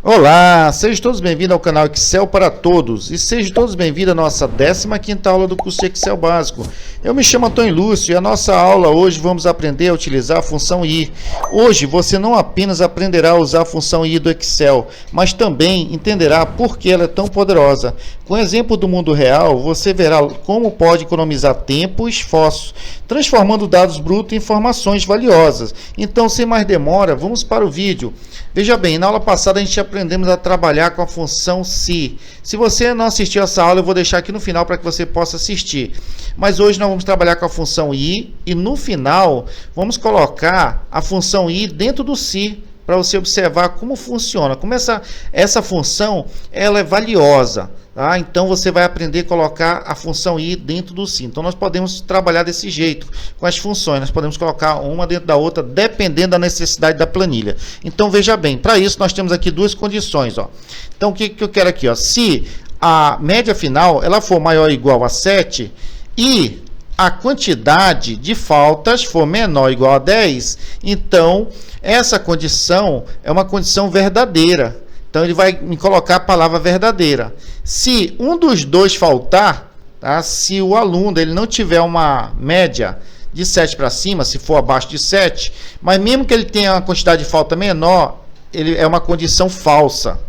Olá, sejam todos bem-vindos ao canal Excel para Todos e sejam todos bem-vindos à nossa 15ª aula do curso de Excel básico. Eu me chamo Antônio Lúcio e a nossa aula hoje vamos aprender a utilizar a função I. Hoje você não apenas aprenderá a usar a função I do Excel, mas também entenderá por que ela é tão poderosa. Com o exemplo do mundo real, você verá como pode economizar tempo e esforço, transformando dados brutos em informações valiosas. Então, sem mais demora, vamos para o vídeo. Veja bem, na aula passada a gente aprendemos a trabalhar com a função SI. Se você não assistiu essa aula, eu vou deixar aqui no final para que você possa assistir. Mas hoje nós vamos trabalhar com a função I e no final vamos colocar a função I dentro do SI para você observar como funciona. Como essa função ela é valiosa. Tá? Então você vai aprender a colocar a função I dentro do SI. Então nós podemos trabalhar desse jeito com as funções. Nós podemos colocar uma dentro da outra dependendo da necessidade da planilha. Então veja bem, para isso nós temos aqui duas condições. Ó. Então o que eu quero aqui? Ó? Se a média final ela for maior ou igual a 7 e a quantidade de faltas for menor ou igual a 10, então essa condição é uma condição verdadeira. Então ele vai me colocar a palavra verdadeira. Se um dos dois faltar, tá? Se o aluno ele não tiver uma média de 7 para cima, se for abaixo de 7, mas mesmo que ele tenha uma quantidade de falta menor, ele é uma condição falsa.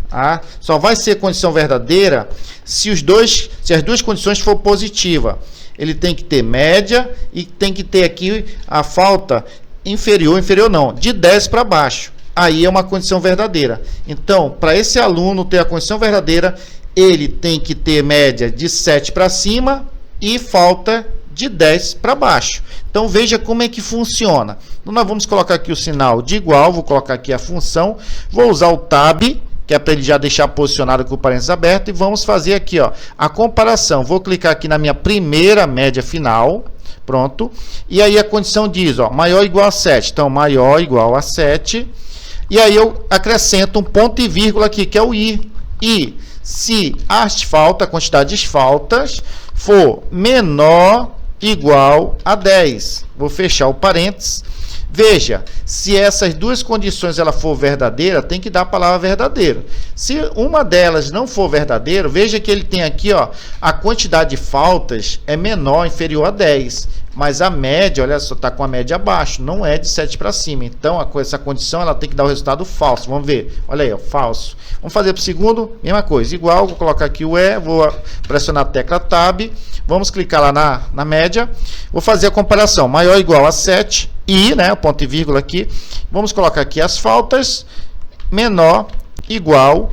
Tá? Só vai ser condição verdadeira se as duas condições for positiva. Ele tem que ter média e tem que ter aqui a falta inferior não, de 10 para baixo. Aí é uma condição verdadeira. Então, para esse aluno ter a condição verdadeira, ele tem que ter média de 7 para cima e falta de 10 para baixo. Então, veja como é que funciona. Então, nós vamos colocar aqui o sinal de igual, vou colocar aqui a função, vou usar o tab, que é para ele já deixar posicionado com o parênteses aberto, e vamos fazer aqui ó, a comparação. Vou clicar aqui na minha primeira média final, pronto, e aí a condição diz, ó, maior ou igual a 7, então maior ou igual a 7, e aí eu acrescento um ponto e vírgula aqui, que é o I, e se a quantidade de faltas for menor ou igual a 10, vou fechar o parênteses. Veja, se essas duas condições ela for verdadeira, tem que dar a palavra verdadeiro. Se uma delas não for verdadeira, veja que ele tem aqui, ó, a quantidade de faltas é menor, inferior a 10. Mas a média, olha só, está com a média abaixo, não é de 7 para cima. Então, essa condição ela tem que dar o resultado falso. Vamos ver, olha aí, ó, falso. Vamos fazer para o segundo, mesma coisa, igual, vou colocar aqui o E, vou pressionar a tecla Tab, vamos clicar lá na média, vou fazer a comparação, maior ou igual a 7, e, né, o ponto e vírgula aqui, vamos colocar aqui as faltas, menor igual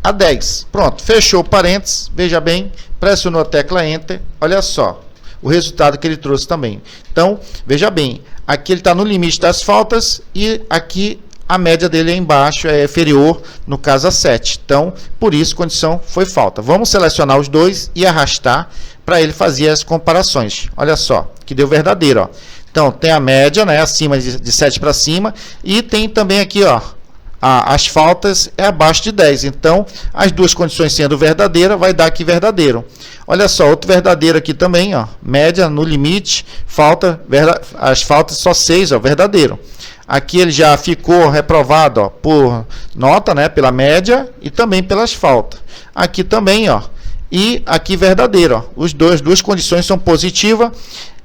a 10. Pronto, fechou o parênteses, veja bem, pressionou a tecla Enter, olha só o resultado que ele trouxe também. Então, veja bem, aqui ele está no limite das faltas e aqui a média dele é embaixo, é inferior, no caso a 7. Então, por isso, condição foi falta. Vamos selecionar os dois e arrastar para ele fazer as comparações. Olha só, que deu verdadeiro, ó. Então, tem a média, né, acima de 7 para cima, e tem também aqui, ó, as faltas é abaixo de 10. Então, as duas condições sendo verdadeira, vai dar aqui verdadeiro. Olha só, outro verdadeiro aqui também, ó, média no limite, as faltas só 6, ó, verdadeiro. Aqui ele já ficou reprovado, ó, por nota, né, pela média e também pelas faltas. Aqui também, ó, e aqui verdadeiro, ó. As duas condições são positivas.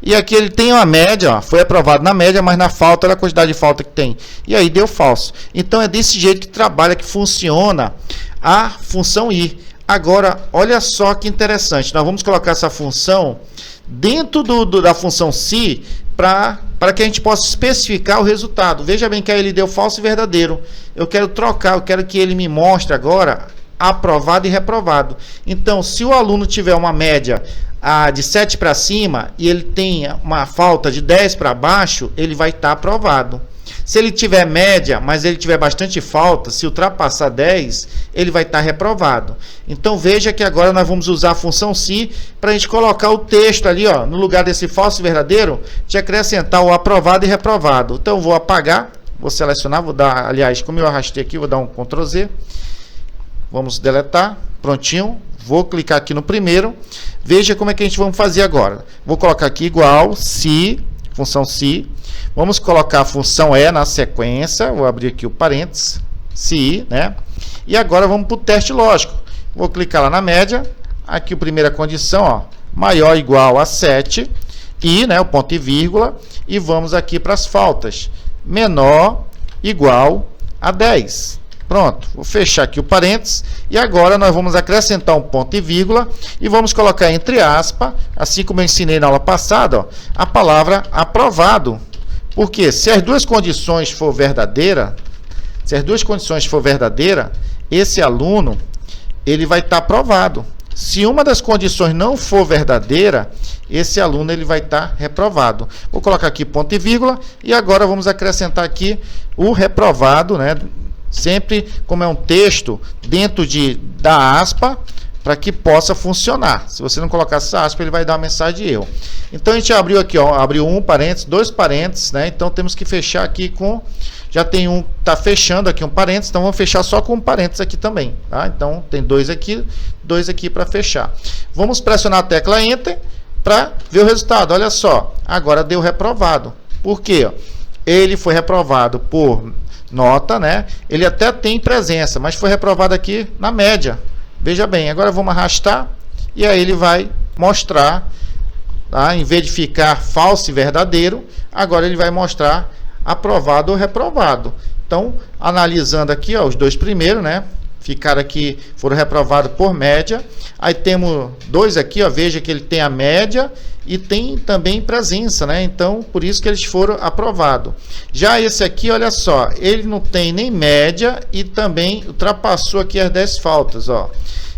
E aqui ele tem uma média, ó, foi aprovado na média, mas na falta, olha a quantidade de falta que tem. E aí deu falso. Então é desse jeito que trabalha, que funciona a função I. Agora, olha só que interessante. Nós vamos colocar essa função dentro da função SI para que a gente possa especificar o resultado. Veja bem que aí ele deu falso e verdadeiro. Eu quero trocar, eu quero que ele me mostre agora aprovado e reprovado. Então, se o aluno tiver uma média de 7 para cima e ele tem uma falta de 10 para baixo, ele vai estar aprovado. Se ele tiver média, mas ele tiver bastante falta, se ultrapassar 10, ele vai estar reprovado. Então veja que agora nós vamos usar a função SI para a gente colocar o texto ali, ó, no lugar desse falso e verdadeiro, de acrescentar o aprovado e reprovado. Então eu vou apagar, vou selecionar, vou dar, aliás, como eu arrastei aqui, vou dar um Ctrl Z. Vamos deletar, prontinho. Vou clicar aqui no primeiro. Veja como é que a gente vai fazer agora. Vou colocar aqui igual, SI, função SI. Vamos colocar a função E na sequência. Vou abrir aqui o parênteses, SI, né? E agora vamos para o teste lógico. Vou clicar lá na média. Aqui a primeira condição, ó, maior ou igual a 7. E, né, o ponto e vírgula. E vamos aqui para as faltas. Menor igual a 10. Pronto, vou fechar aqui o parênteses e agora nós vamos acrescentar um ponto e vírgula e vamos colocar entre aspas, assim como eu ensinei na aula passada, ó, a palavra aprovado. Porque se as duas condições for verdadeira, esse aluno ele vai estar aprovado. Se uma das condições não for verdadeira, esse aluno ele vai estar reprovado. Vou colocar aqui ponto e vírgula e agora vamos acrescentar aqui o reprovado, né? Sempre como é um texto dentro da aspa, para que possa funcionar. Se você não colocar essa aspa, ele vai dar uma mensagem de erro. Então a gente abriu aqui, ó, abriu um parênteses, dois parênteses, né? Então temos que fechar aqui com, já tem um, tá fechando aqui um parênteses, então vamos fechar só com um parênteses aqui também, tá? Então tem dois aqui para fechar. Vamos pressionar a tecla Enter para ver o resultado. Olha só, agora deu reprovado. Por quê? Ele foi reprovado por nota, né? Ele até tem presença, mas foi reprovado aqui na média. Veja bem, agora vamos arrastar e aí ele vai mostrar, tá? Em vez de ficar falso e verdadeiro, agora ele vai mostrar aprovado ou reprovado. Então, analisando aqui, ó, os dois primeiros, né? Ficaram aqui, foram reprovados por média. Aí temos dois aqui, ó, veja que ele tem a média e tem também presença, né? Então, por isso que eles foram aprovados. Já esse aqui, olha só, ele não tem nem média e também ultrapassou aqui as 10 faltas, ó.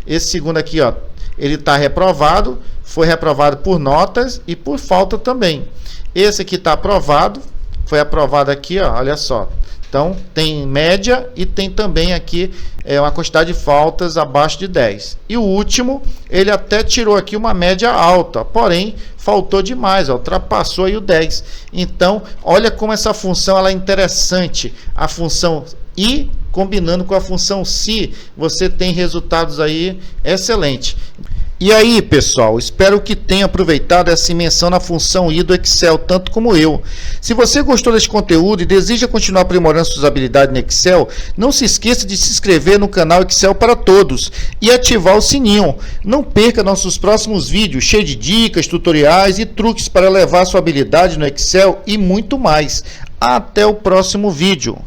Esse segundo aqui, ó, ele está reprovado, foi reprovado por notas e por falta também. Esse aqui está aprovado, foi aprovado aqui, ó, olha só. Então, tem média e tem também aqui uma quantidade de faltas abaixo de 10. E o último, ele até tirou aqui uma média alta, porém, faltou demais, ó, ultrapassou aí o 10. Então, olha como essa função ela é interessante. A função I combinando com a função se, você tem resultados aí excelentes. E aí, pessoal, espero que tenha aproveitado essa imersão na função I do Excel, tanto como eu. Se você gostou desse conteúdo e deseja continuar aprimorando suas habilidades no Excel, não se esqueça de se inscrever no canal Excel para Todos e ativar o sininho. Não perca nossos próximos vídeos, cheios de dicas, tutoriais e truques para levar sua habilidade no Excel e muito mais. Até o próximo vídeo.